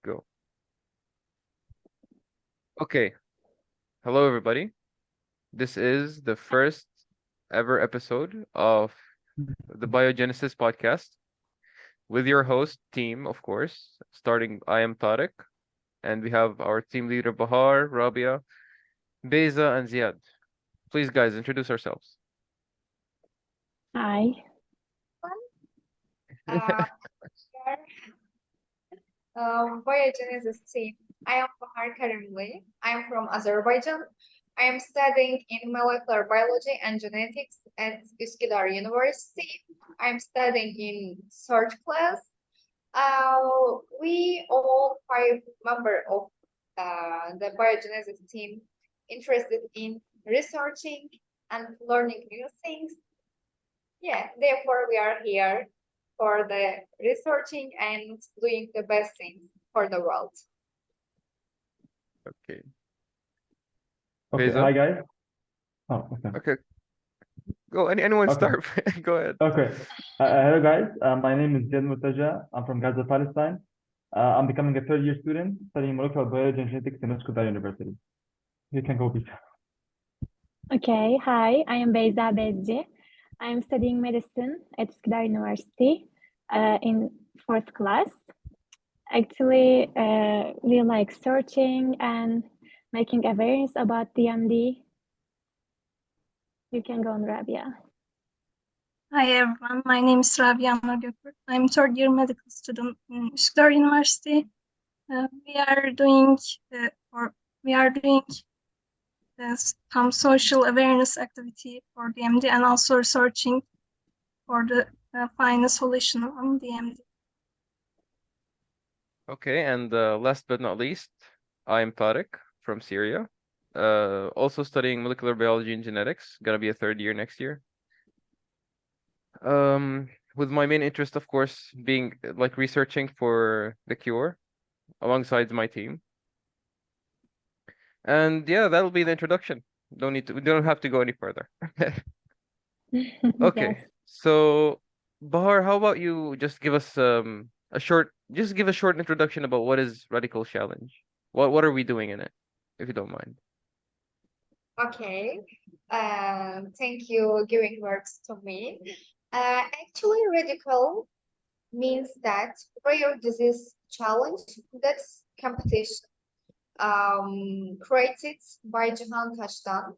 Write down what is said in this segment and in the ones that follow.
Go. Okay. Hello, everybody. This is the first ever episode of the Biogenesis podcast with your host team, of course. Starting, I am Tariq, and we have our team leader Bahar, Rabia, Beza, and Ziad. Please, guys, introduce ourselves. Hi. Uh, Biogenesis team. I am Bahar Karimli. I am from Azerbaijan. I am studying in molecular biology and genetics at Üsküdar University. I am studying in third class. We all five members of the biogenesis team interested in researching and learning new things. Yeah, therefore we are here for the researching and doing the best things for the world. Okay. Okay, Beza? hi guys. Oh, okay. Okay. Go. Anyone Okay. start? Go ahead. Okay. Hello guys. My name is Jed Murtaja. I'm from Gaza, Palestine. I'm becoming a third-year student studying molecular biology and genetics in Üsküdar University. You can go, Bita. Okay, hi. I am Beyza Bezci. I am studying medicine at Üsküdar University in fourth class. Actually, we like searching and making awareness about DMD. You can go on, Rabia. Hi everyone, my name is Rabia Nurgökür. I'm third year medical student in Üsküdar University. We are doing some social awareness activity for DMD and also researching for the final solution on DMD. Okay, and last but not least, I'm Tariq from Syria. Also studying molecular biology and genetics. Gonna be a third year next year. With my main interest, of course, being like researching for the cure alongside my team. And yeah, that'll be the introduction. We don't have to go any further. Okay. Yes. So Bahar, how about you just give us give a short introduction about what is Radical Challenge? What are we doing in it, if you don't mind? Okay. Thank you giving words to me. Actually, radical means that rare disease challenge, that's competition created by Cihan Taştan.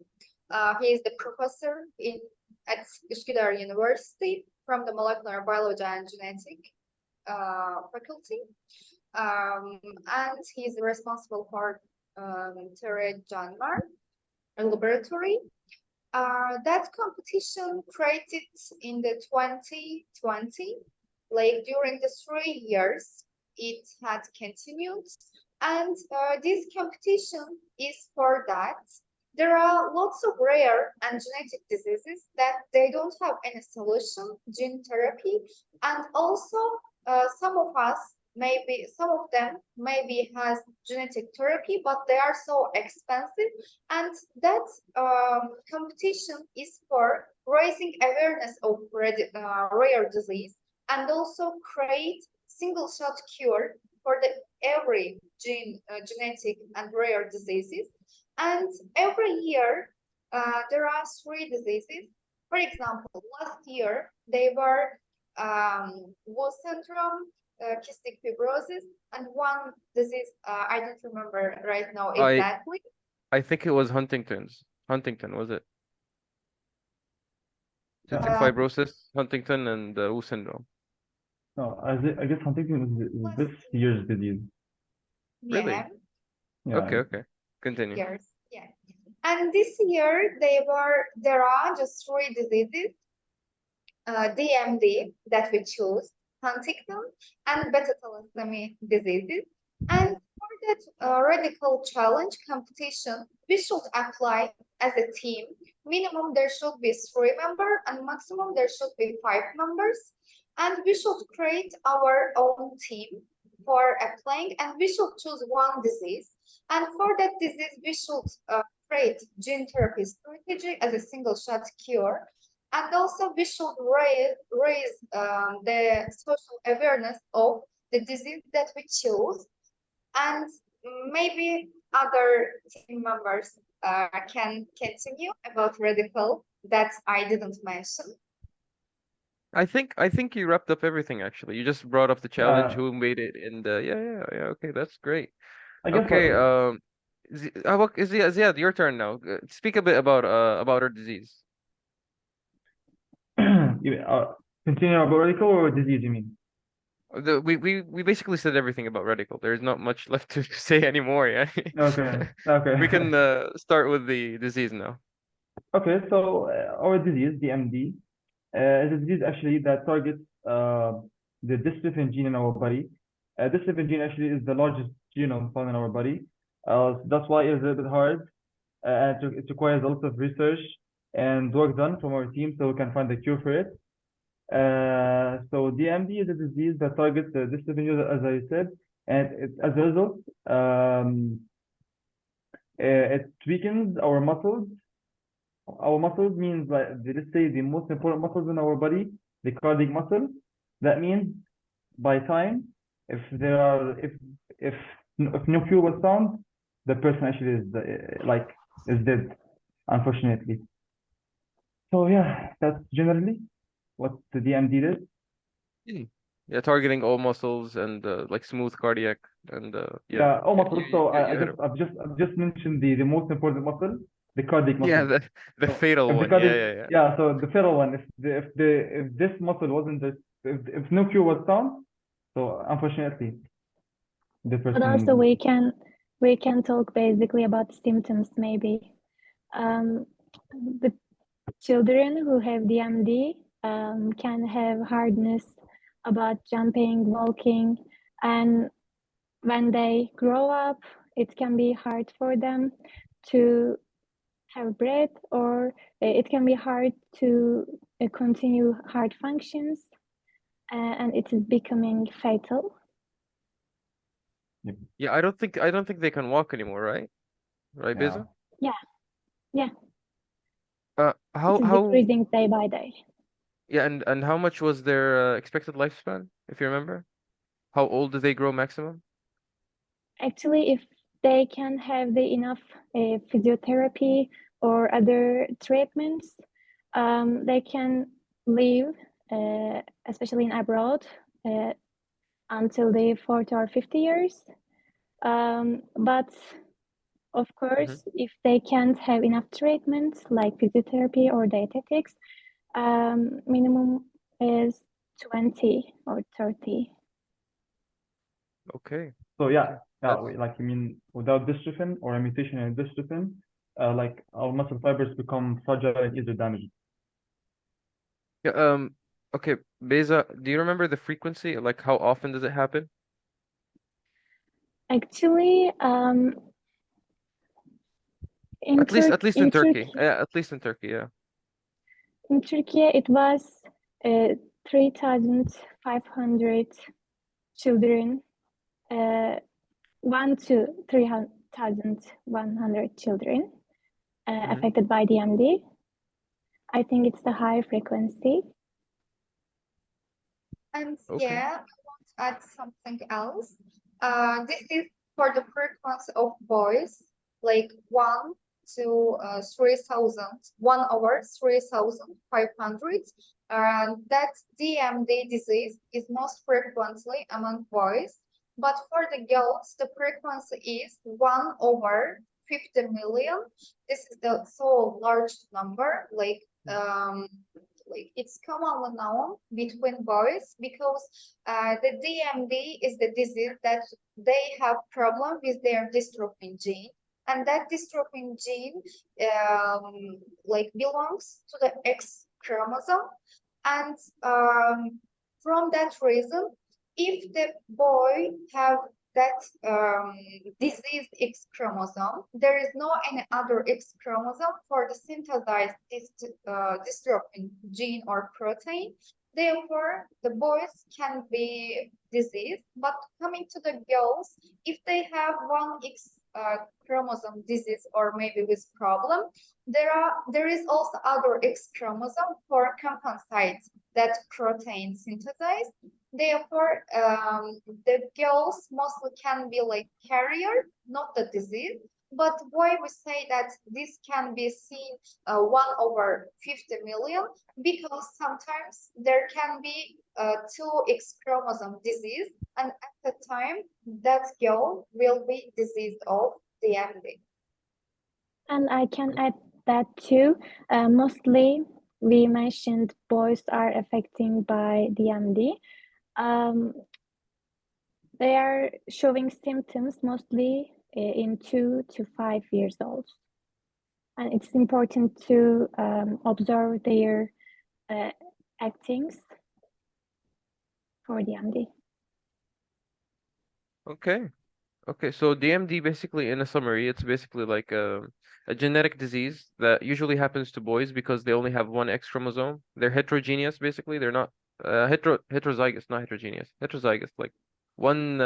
He is the professor at Üsküdar University from the molecular biology and genetic faculty. And he's responsible for Tere Janmar laboratory. That competition created in the 2020, like during the 3 years, it had continued. And this competition is for that. There are lots of rare and genetic diseases that they don't have any solution, gene therapy, and also some of them maybe has genetic therapy, but they are so expensive. And that competition is for raising awareness of rare disease and also create single shot cure for every genetic and rare diseases. And every year there are 3 diseases. For example, last year they were Wu syndrome, cystic fibrosis, and one disease I don't remember right now exactly. I think it was Huntington's. Huntington, was it? Cystic fibrosis, Huntington, and Wu syndrome. No, I guess Huntington is this year's disease. Really? Yeah. Yeah. Okay. Continue. Years. Yeah. And this year there are just 3 diseases. DMD that we choose, Huntington and beta thalassemia diseases. And for that radical challenge competition, we should apply as a team. Minimum there should be 3 members and maximum there should be 5 members. And we should create our own team for applying, and we should choose one disease. And for that disease, we should create gene therapy strategy as a single shot cure. And also we should raise the social awareness of the disease that we choose. And maybe other team members can continue about radical that I didn't mention. I think you wrapped up everything actually. You just brought up the challenge, Yeah, who made it, and yeah. Okay, that's great. I guess Okay, Ziad, your turn now. Speak a bit about our disease. you, continue about radical or disease, you mean? We basically said everything about radical. There's not much left to say anymore, yeah. Okay, okay. We can start with the disease now. Okay, so our disease, DMD, is a disease actually that targets the dystrophin gene in our body. Dystrophin gene actually is the largest genome found in our body. That's why it's a little bit hard, and it requires a lot of research and work done from our team so we can find a cure for it. So DMD is a disease that targets the dystrophin gene, as I said, and as a result, it weakens our muscles. Our muscles means like let's say the most important muscles in our body, the cardiac muscle. That means by time, if there are if no cure was found, the person actually is dead, unfortunately. So yeah, that's generally what the DMD is. Mm. Yeah, targeting all muscles and like smooth cardiac and Yeah, all yeah, muscles. So you hit it. I've just mentioned the most important muscle, the cardiac Yeah, muscle. the So fatal if the one. cardiac, Yeah. yeah, so the feral one, if this muscle wasn't if no cure was found, so unfortunately the But also person. we can talk basically about symptoms maybe. The children who have DMD can have hardness about jumping, walking, and when they grow up, it can be hard for them to have breath, or it can be hard to continue hard functions, and it is becoming fatal. Yeah, I don't think they can walk anymore, right? Right, Yeah. Beza? Yeah, How it is decreasing day by day. yeah, and how much was their expected lifespan, if you remember? How old do they grow maximum? Actually, if they can have the enough physiotherapy or other treatments, they can live, especially in abroad, until they 40 or 50 years. But of Hmm. course, if they can't have enough treatment like physiotherapy or dietetics, minimum is 20 or 30. Okay. So yeah, That's like you mean without dystrophin or a mutation in dystrophin, like our muscle fibers become fragile and easily damaged. yeah, okay, Beza, do you remember the frequency? Like how often does it happen? Actually, At least in in Turkey. Turkey, Yeah, at least in Turkey, yeah. in Turkey, it was 3,500 children, 1 to 3,100 children Hmm. affected by DMD. I think it's the high frequency. And Okay. yeah, I want to add something else. This is for the frequency of boys, like 1 to 3,000, 1 over 3,500. And that DMD disease is most frequently among boys. But for the girls, the frequency is 1 over 50 million. This is the so large number, like it's commonly known between boys because the DMD is the disease that they have problem with their dystrophin gene, and that dystrophin gene like belongs to the X chromosome, and from that reason, if the boy have that diseased X chromosome, there is no any other X chromosome for the synthesized dystrophin gene or protein. Therefore, the boys can be diseased. But coming to the girls, if they have one X chromosome disease or maybe with problem, there is also other X chromosome for compensate that protein synthesized. Therefore, the girls mostly can be like carrier, not the disease. But why we say that this can be seen 1/50 million? Because sometimes there can be 2X chromosome disease, and at the time that girl will be diseased of DMD. And I can add that too. Mostly we mentioned boys are affected by DMD. They are showing symptoms mostly in 2 to 5 years old. And it's important to observe their actings for DMD. Okay. Okay, so DMD basically, in a summary, it's basically like a genetic disease that usually happens to boys because they only have one X chromosome. They're heterogeneous, basically. They're not heterozygous, not heterogeneous. Heterozygous, like one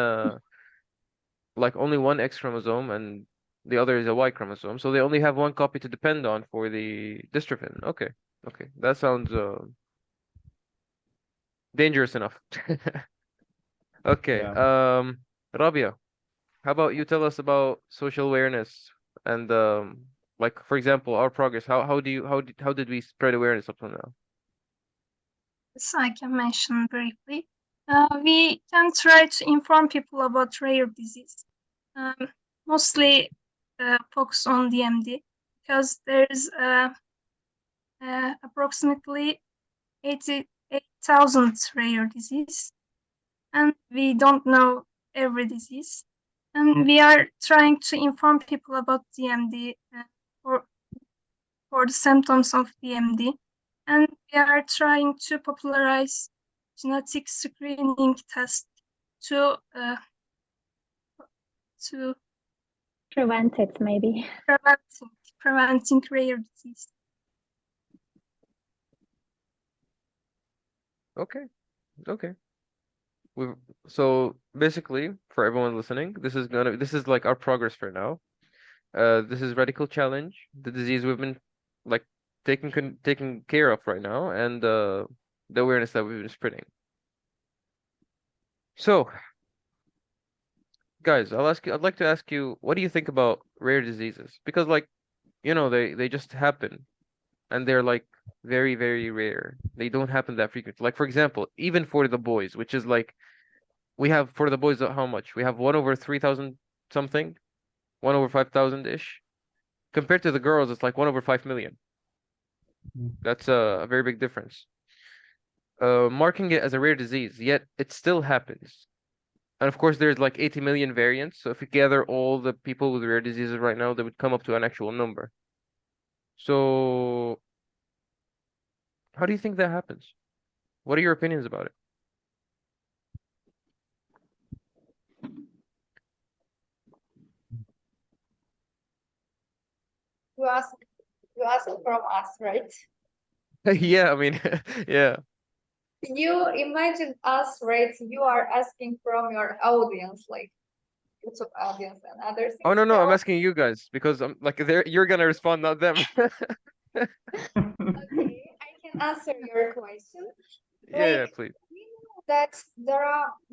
like only one X chromosome and the other is a Y chromosome. So they only have one copy to depend on for the dystrophin. Okay, okay, that sounds dangerous enough. Okay, Yeah. Rabia. How about you tell us about social awareness and like for example our progress. How did we spread awareness up to now? So I can mention briefly. We can try to inform people about rare disease, mostly focus on DMD, because there's approximately 88,000 rare disease, and we don't know every disease. And we are trying to inform people about DMD for the symptoms of DMD. And we are trying to popularize genetic screening tests to Prevent it, maybe. preventing rare disease. Okay, okay. So basically for everyone listening, this is like our progress for now. This is Radical Challenge, the disease we've been like taking care of right now, and the awareness that we've been spreading. So, guys, I'd like to ask you, what do you think about rare diseases? Because like, you know, they just happen, and they're like very, very rare. They don't happen that frequently. Like for example, even for the boys, which is like we have for the boys how much? We have 1/3000 something, 1/5000-ish. Compared to the girls, it's like 1/5 million. That's a very big difference. Marking it as a rare disease, yet it still happens. And of course, there's like 80 million variants. So if you gather all the people with rare diseases right now, they would come up to an actual number. So how do you think that happens? What are your opinions about it? You ask from us, right? Yeah, I mean, yeah. You imagine us, right? You are asking from your audience, like YouTube audience and other Oh things. no, I'm So, asking you guys because I'm like you're gonna respond, not them. okay, I can answer your question. Yeah, Like, please. we know that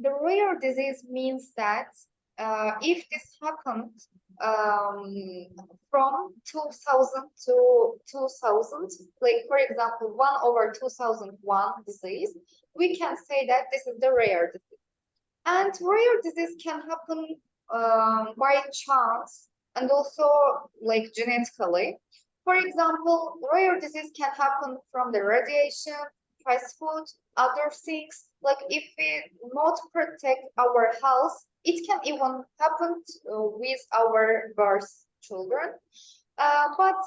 the rare disease means that if this happened from 2000 to 2000, like for example, 1/2001 disease, we can say that this is the rare disease. And rare disease can happen by chance and also like genetically. For example, rare disease can happen from the radiation, fast food, other things. Like if we not protect our health, it can even happen with our birth children. But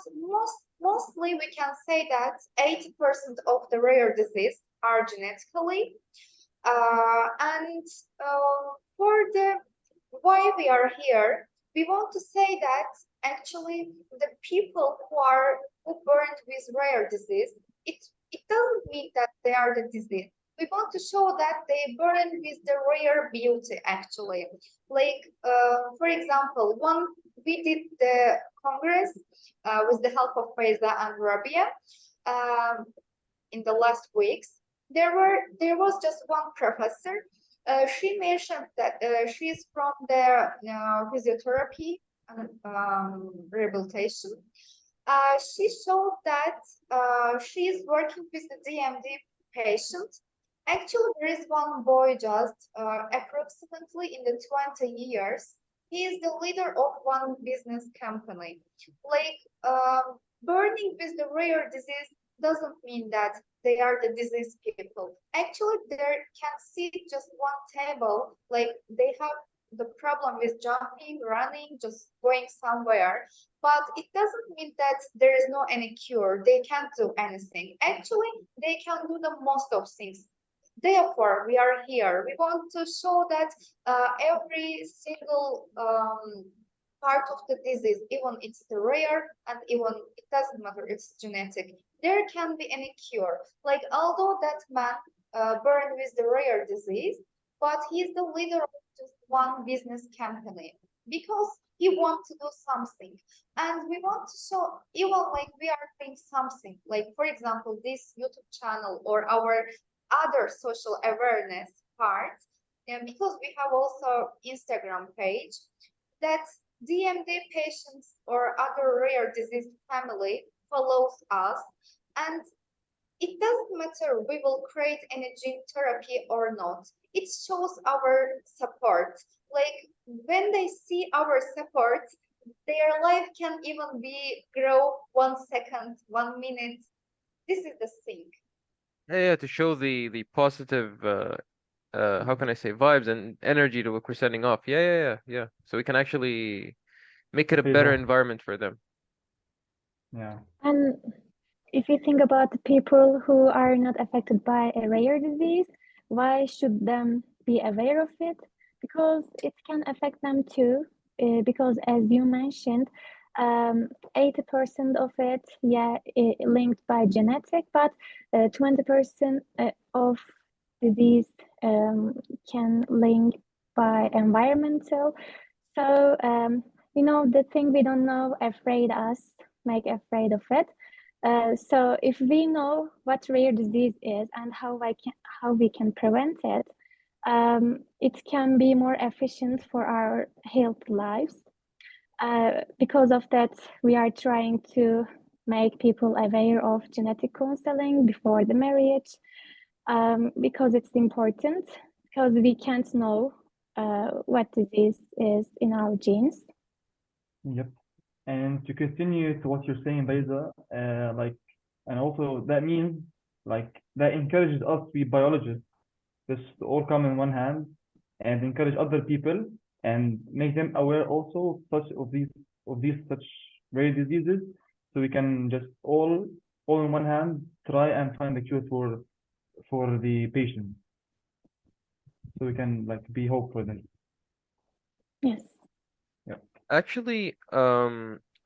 mostly we can say that 80% of the rare disease are genetically. And for the why we are here, we want to say that actually the people who burned with rare disease, it doesn't mean that they are the disease. We want to show that they burned with the rare beauty actually. Like for example, one we did the congress with the help of Faiza and Rabia in the last weeks. there was just one professor. She mentioned that she is from the physiotherapy and rehabilitation. She showed that she is working with the DMD patient. Actually, there is one boy just approximately in the 20 years. He is the leader of one business company. Like burning with the rare disease doesn't mean that they are the disease people. Actually, they can sit just one table, like they have the problem with jumping, running, just going somewhere. But it doesn't mean that there is no any cure. They can't do anything. Actually, they can do the most of things. Therefore, we are here. We want to show that every single part of the disease, even it's rare and even it doesn't matter, it's genetic. There can be any cure. Like although that man born with the rare disease, but he's the leader of just one business company because he wants to do something. And we want to show even like we are doing something. Like for example, this YouTube channel or our other social awareness part, and because we have also Instagram page that DMD patients or other rare disease family follows us, and it doesn't matter we will create any gene therapy or not. It shows our support. Like when they see our support, their life can even be grow 1 second, 1 minute. This is the thing. Yeah, to show the positive how can I say vibes and energy to what we're sending off. Yeah. So we can actually make it a better Yeah. environment for them. Yeah. And if you think about the people who are not affected by a rare disease, why should them be aware of it? Because it can affect them too. Because as you mentioned, 80% of it, linked by genetic, but 20% of disease can link by environmental. So, the thing we don't know afraid us, make afraid of it. So if we know what rare disease is and how we can prevent it, it can be more efficient for our health lives. Because of that, we are trying to make people aware of genetic counseling before the marriage, because it's important, because we can't know what disease is in our genes. Yep. And to continue to what you're saying, Baiza, and also that means that encourages us to be biologists, just to all come in one hand and encourage other people and make them aware also of these such rare diseases, so we can just all in one hand try and find a cure for the patient, so we can be hope for them. Yes. Actually,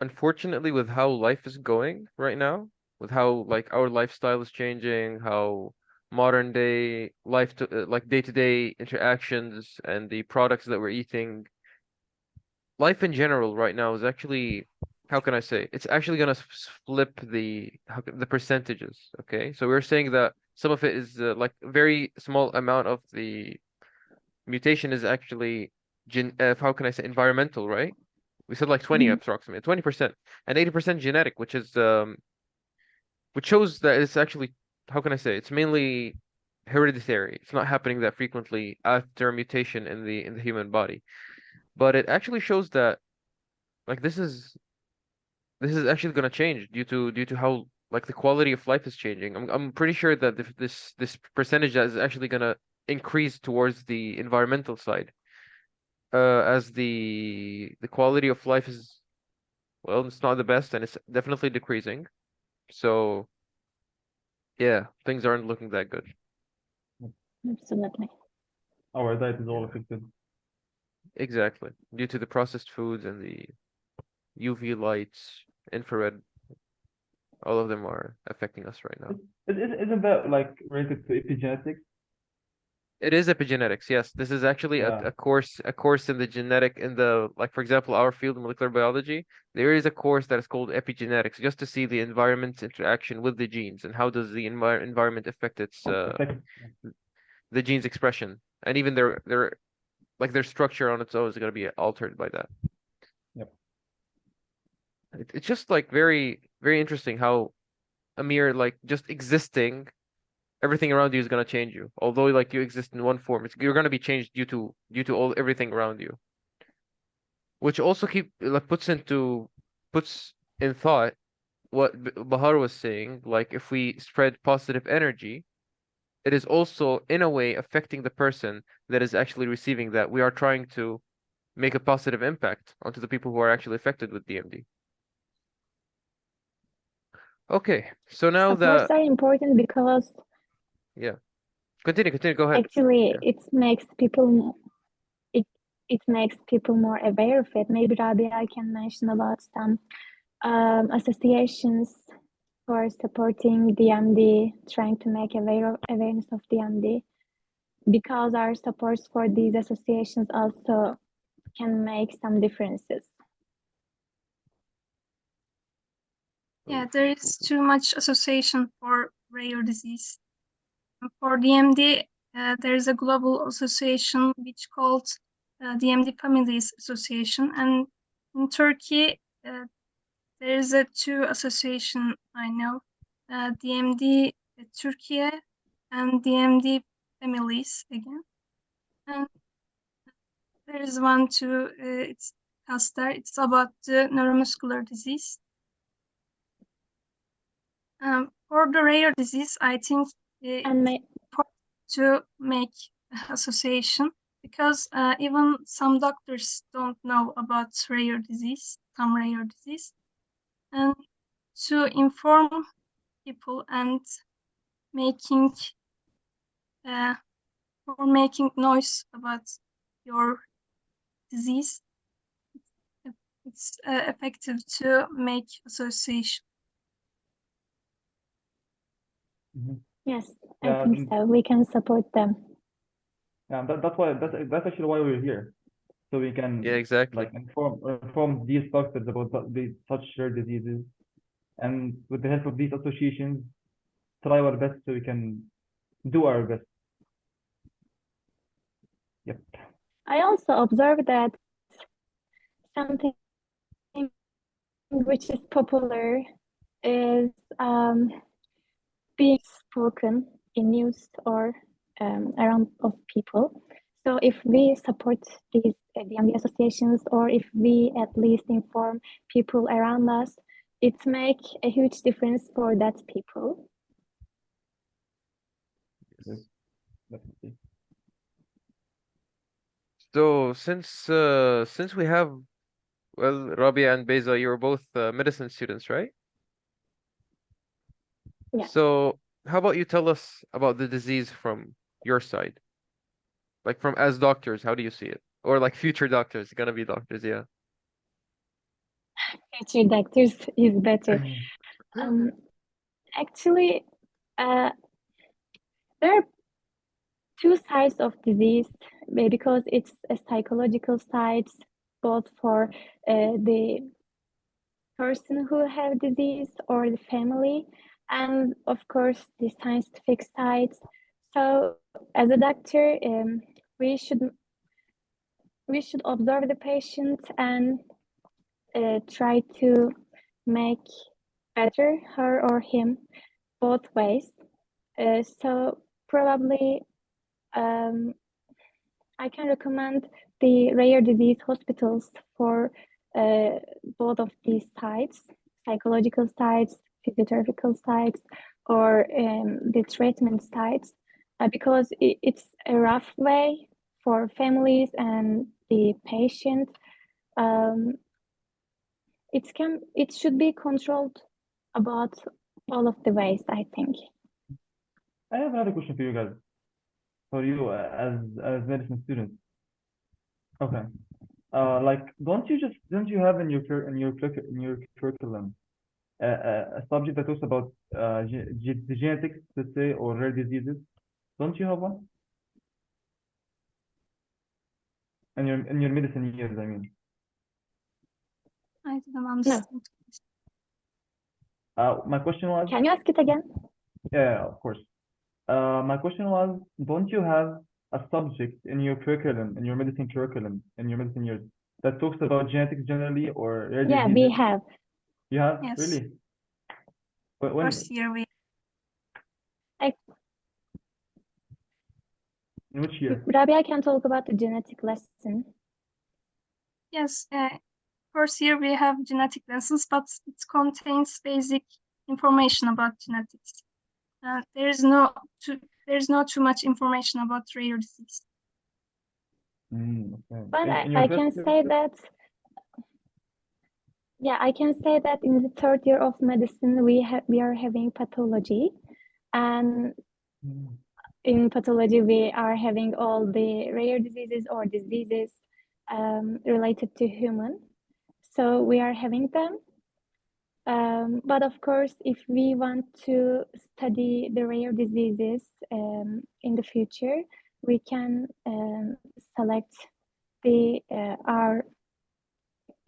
unfortunately, with how life is going right now, with how our lifestyle is changing, how modern day life to like day-to-day interactions and the products that we're eating, life in general right now is actually, how can I say, it's actually gonna flip the percentages. Okay, so we're saying that some of it is like a very small amount of the mutation is actually how can I say environmental, right? We said like 20 Mhm. approximately, 20%, and 80% genetic, which shows that it's actually, how can I say, it's mainly hereditary. It's not happening that frequently after a mutation in the human body. But it actually shows that like this is actually going to change due to how like the quality of life is changing. I'm pretty sure that this percentage is actually going to increase towards the environmental side, as the quality of life is, well, it's not the best and it's definitely decreasing. So yeah, things aren't looking that good. Absolutely. Our diet is all affected. Exactly. Due to the processed foods and the UV lights, infrared, all of them are affecting us right now. Isn't that related to epigenetics? It is epigenetics. Yes, this is actually Yeah. a course in the genetic like for example our field molecular biology. There is a course that is called epigenetics just to see the environment's interaction with the genes and how does the environment affect its Affect. the genes expression and even their structure on its own is going to be altered by that. Yep. It's just like very very interesting how a mere like just existing everything around you is going to change you. Although like you exist in one form, you're going to be changed due to all everything around you. Which also puts in thought what Bahar was saying. Like if we spread positive energy, it is also in a way affecting the person that is actually receiving that. We are trying to make a positive impact onto the people who are actually affected with DMD. Okay, so now Supports that are important because yeah, continue, go ahead. actually Yeah. it makes people more aware of it. Maybe Rabia, I can mention about some associations for supporting DMD, trying to make awareness of DMD, because our supports for these associations also can make some differences. Yeah, there is too much association for rare disease. For DMD, there is a global association which called DMD Families Association, and in Turkey there is a two association I know, DMD Turkey and DMD Families again, and there is one too. It's CASTER. It's about the neuromuscular disease. For the rare disease, I think And it's important to make association because even some doctors don't know about rare disease, some rare disease, and to inform people and making or making noise about your disease, it's effective to make association. yes, Yeah, I think so. We can support them. Yeah, that's actually why we're here, so we can Yeah, exactly. like inform these doctors about these such rare diseases, and with the help of these associations, try our best so we can do our best. Yep. I also observed that something which is popular is being spoken in news or around of people. So if we support these DMD associations, or if we at least inform people around us, it makes a huge difference for that people. Yes, definitely. So since we have Rabia and Beza, you're both medicine students, right? Yeah. So how about you tell us about the disease from your side? Like from as doctors, how do you see it? Or like future doctors, gonna be doctors, yeah. Future doctors is better. Actually, there are two sides of disease because it's a psychological side, both for the person who have disease or the family, and of course the scientific side. So as a doctor, we should observe the patient and try to make better her or him both ways. So probably I can recommend the rare disease hospitals for both of these sides, psychological sides, physiotherapeutic sides, or the treatment sides, because it's a rough way for families and the patient. It should be controlled about all of the ways, I think. I have another question for you guys, for you as medicine students. Okay. Like, don't you have in your curriculum a subject that talks about the genetics, let's say, or rare diseases? Don't you have one? in your medicine years, I mean. I didn't understand. My question was, Can you ask it again? yeah, of course. My question was, don't you have a subject in your curriculum, in your medicine curriculum, in your medicine years, that talks about genetics generally or rare Yeah, we diseases? have. You have? Yes. Really? When? First year we In which year? Rabia can talk about the genetic lesson. yes, first year we have genetic lessons, but it contains basic information about genetics. There's not too much information about rare disease. Okay. But In your I first can year? say that, yeah, I can say that in the third year of medicine, we are having pathology, and Mm. in pathology, we are having all the rare diseases or diseases related to human. So we are having them. But of course, if we want to study the rare diseases in the future, we can select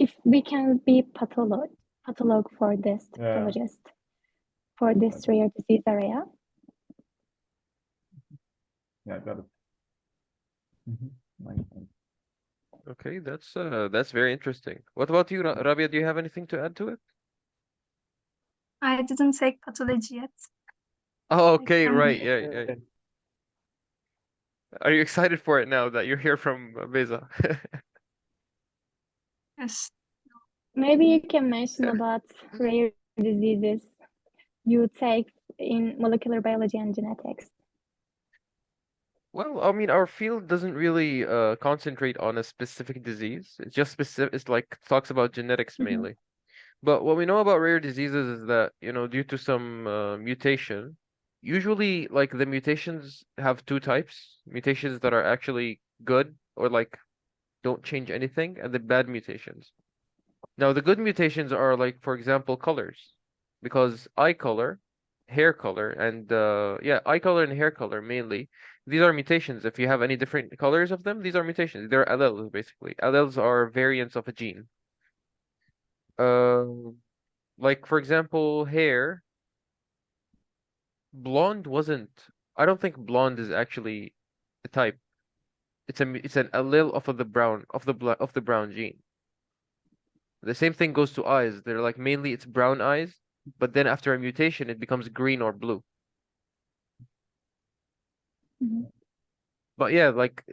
if we can be patholog for this, Yeah. pathologist for this rare disease area. Yeah, got it. Nice. Okay, that's very interesting. What about you, Rabia? Do you have anything to add to it? I didn't take pathology yet. Oh, okay, can- right, yeah. Are you excited for it now that you're here from Beza? Yes. Maybe you can mention about rare diseases you take in molecular biology and genetics. Well, I mean, our field doesn't really concentrate on a specific disease. It's just specific. It's like talks about genetics Mhm. mainly. But what we know about rare diseases is that, due to some mutation, usually like the mutations have two types: mutations that are actually good or like don't change anything, and the bad mutations. Now, the good mutations are like, for example, colors, because eye color, hair color, and eye color and hair color mainly. These are mutations. If you have any different colors of them, these are mutations. They're alleles, basically. Alleles are variants of a gene. Like for example, hair. Blonde wasn't. I don't think blonde is actually a type. It's an allele of the brown of the brown gene. The same thing goes to eyes. They're like mainly it's brown eyes, but then after a mutation it becomes green or blue. Mhm. But yeah, like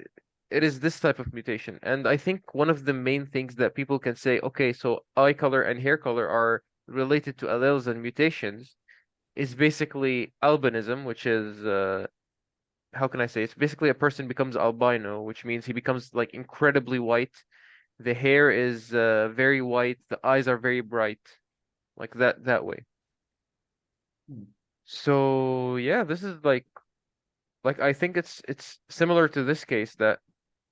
it is this type of mutation. And I think one of the main things that people can say, okay, so eye color and hair color are related to alleles and mutations, is basically albinism, which is how can I say? It's basically a person becomes albino, which means he becomes like incredibly white. The hair is very white, the eyes are very bright, like that way. Hmm. So yeah, this is like I think it's similar to this case that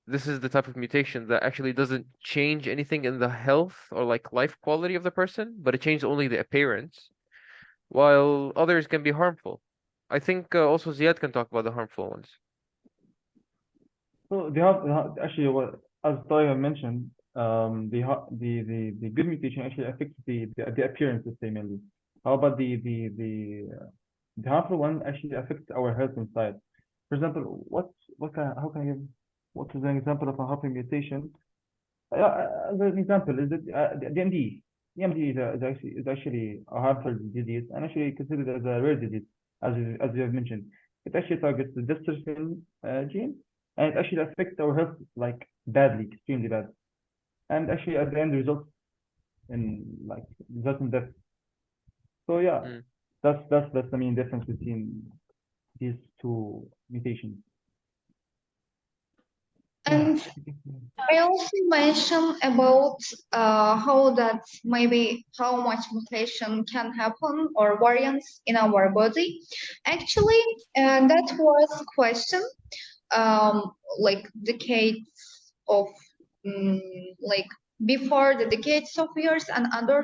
this is the type of mutation that actually doesn't change anything in the health or like life quality of the person, but it changes only the appearance, while others can be harmful. I think also Ziad can talk about the harmful ones. So actually what as Taya mentioned, the good mutation actually affects the appearance, let's say mainly. How about the harmful one actually affects our health inside. For example, how can I give what is an example of a harmful mutation? As an example, is it the MD? The MD is actually a harmful disease and actually considered as a rare disease, as you have mentioned. It actually targets the dystrophin gene, and it actually affects our health like badly, extremely bad, and actually at the end results in death. So yeah, Mm. that's the main difference between these two mutations. And I also mentioned about how much mutation can happen or variants in our body. Actually, that was a question like decades of like before the decades of years and other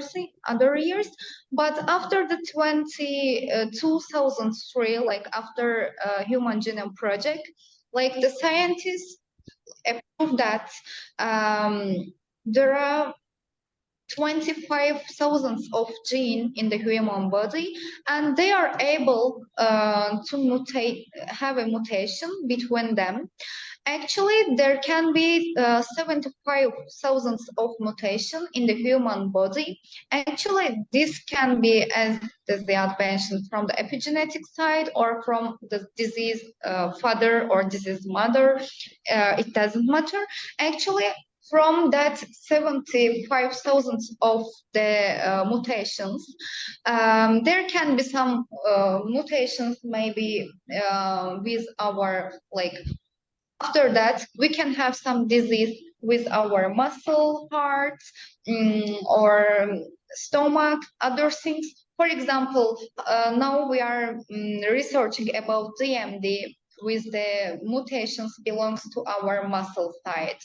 years, but after the 2003, like after Human Genome Project, like the scientists a proof that there are 25,000 of gene in the human body, and they are able to have a mutation between them. Actually, there can be 75,000 of mutation in the human body. Actually, this can be, as Ziad mentioned, from the epigenetic side or from the disease father or disease mother. It doesn't matter. Actually, from that 75,000 of the mutations, there can be some mutations maybe with our, like, after that we can have some disease with our muscle, heart, or stomach, other things. For example, now we are researching about DMD with the mutations belongs to our muscle side.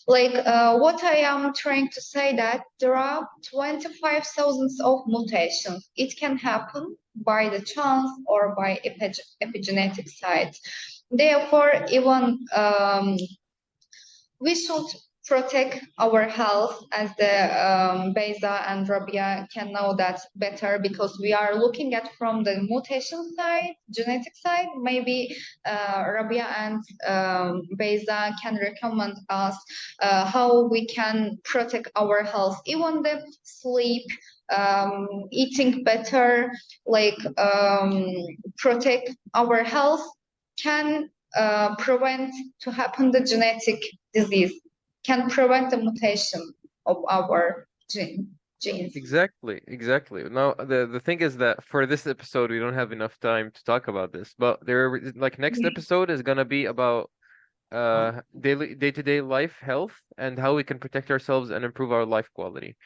Like what I am trying to say that there are 25,000 of mutations. It can happen by the chance or by epigenetic side. Therefore, even we should protect our health, as the Beyza and Rabia can know that better, because we are looking at from the mutation side, genetic side. Maybe Rabia and Beyza can recommend us how we can protect our health, even the sleep, eating better, like protect our health can prevent to happen the genetic disease, can prevent the mutation of our genes. Exactly. Now, the thing is that for this episode, we don't have enough time to talk about this, but like next episode is gonna be about day-to-day life health and how we can protect ourselves and improve our life quality.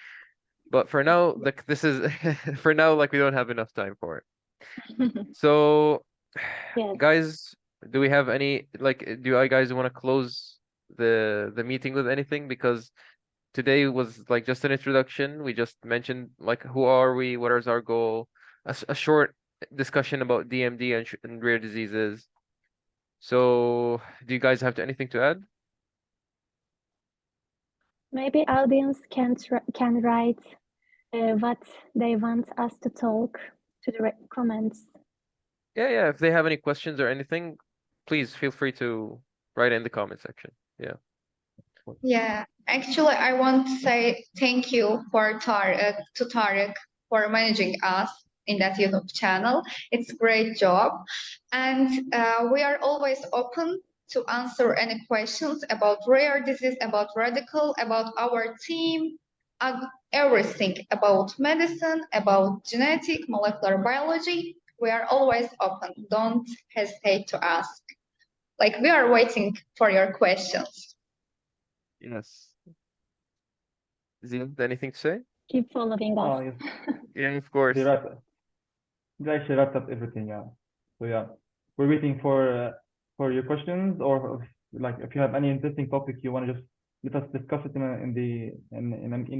But for now, like this is for now, like we don't have enough time for it. So, Yes. guys, do we have any, like, do you guys want to close the meeting with anything? Because today was like just an introduction. We just mentioned like who are we, what is our goal, a short discussion about DMD and rare diseases. So, do you guys have anything to add? Maybe audience can write what they want us to talk to the comments. Yeah. If they have any questions or anything, please feel free to write it in the comment section. Yeah. Yeah, actually, I want to say thank you for Tariq for managing us in that YouTube channel. It's a great job, and we are always open to answer any questions about rare disease, about Radical, about our team, everything about medicine, about genetic, molecular biology. We are always open. Don't hesitate to ask. Like, we are waiting for your questions. Yes. Ziad, anything to say? Keep following us. Yes. Yeah, of course. They actually wrapped up everything, yeah. So yeah, we're waiting for your questions, or like if you have any interesting topic you want to just let us discuss it in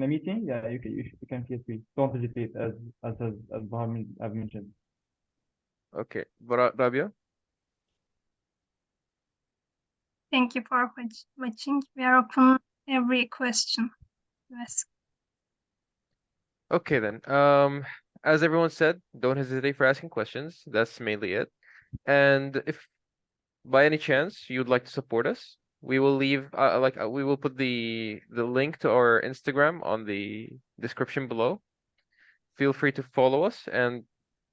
a meeting. Yeah, you can feel free. Don't hesitate, as Bahar have mentioned. Okay, Rabia? Thank you for watching. We are open every question you ask. Okay then. As everyone said, don't hesitate for asking questions. That's mainly it. And if by any chance you'd like to support us, we will leave we will put the link to our Instagram on the description below. Feel free to follow us and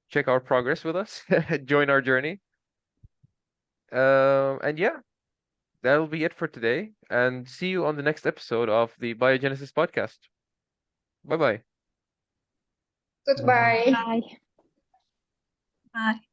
check our progress with us. Join our journey. And yeah, that'll be it for today. And see you on the next episode of the Biogenesis podcast. Bye bye. Goodbye. Bye. Bye.